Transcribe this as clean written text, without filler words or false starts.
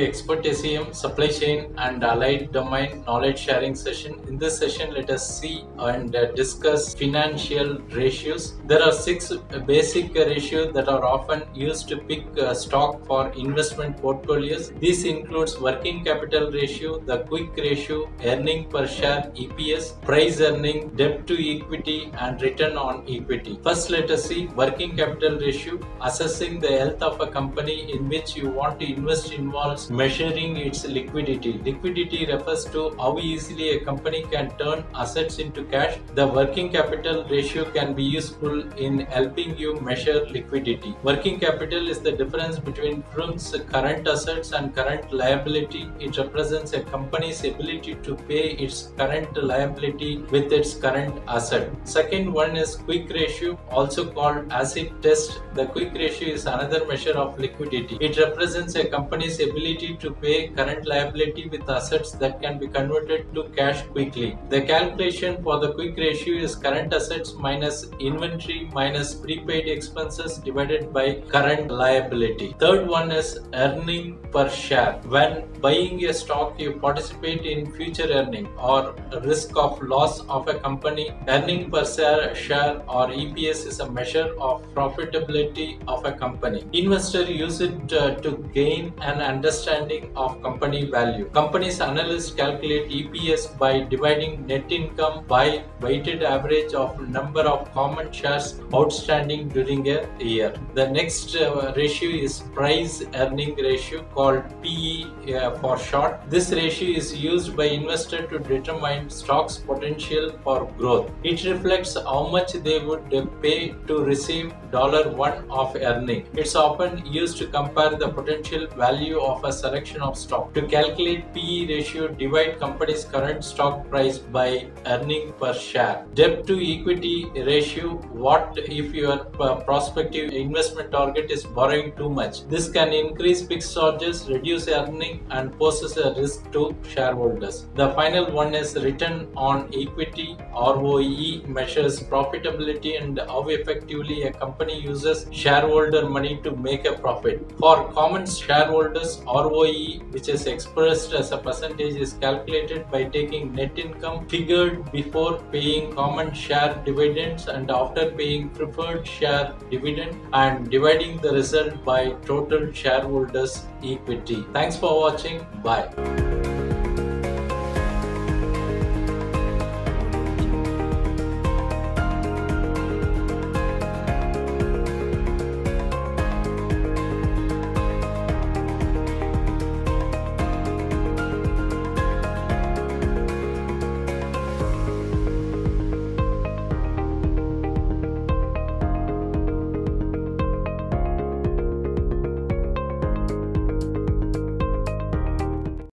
Expert SEM, Supply Chain and Allied Domain Knowledge Sharing session. In this session, let us see and discuss financial ratios. There are 6 basic ratios that are often used to pick stock for investment portfolios. This includes working capital ratio, the quick ratio, earning per share EPS, price earning, debt to equity and return on equity. First, let us see working capital ratio. Assessing the health of a company in which you want to invest involves measuring its liquidity. Liquidity refers to how easily a company can turn assets into cash. The working capital ratio can be useful in helping you measure liquidity. Working capital is the difference between firm's current assets and current liability. It represents a company's ability to pay its current liability with its current asset. Second one is quick ratio, also called acid test. The quick ratio is another measure of liquidity. It represents a company's ability to pay current liability with assets that can be converted to cash quickly. The calculation for the quick ratio is current assets minus inventory minus prepaid expenses divided by current liability. Third one is earning per share. When buying a stock, you participate in future earning or risk of loss of a company. Earning per share or EPS is a measure of profitability of a company. Investors use it to gain an understanding of company value. Companies analysts calculate EPS by dividing net income by weighted average of number of common shares outstanding during a year. The next ratio is price earning ratio, called PE for short. This ratio is used by investors to determine stock's potential for growth. It reflects how much they would pay to receive $1 of earning. It's often used to compare the potential value of a selection of stock. To calculate PE ratio, divide company's current stock price by earning per share. Debt to equity ratio. What if your prospective investment target is borrowing too much? This can increase fixed charges, reduce earning and poses a risk to shareholders. The final one is return on equity. ROE measures profitability and how effectively a company uses shareholder money to make a profit. For common shareholders, ROE, which is expressed as a percentage, is calculated by taking net income figured before paying common share dividends and after paying preferred share dividend and dividing the result by total shareholders equity. Thanks for watching. Bye.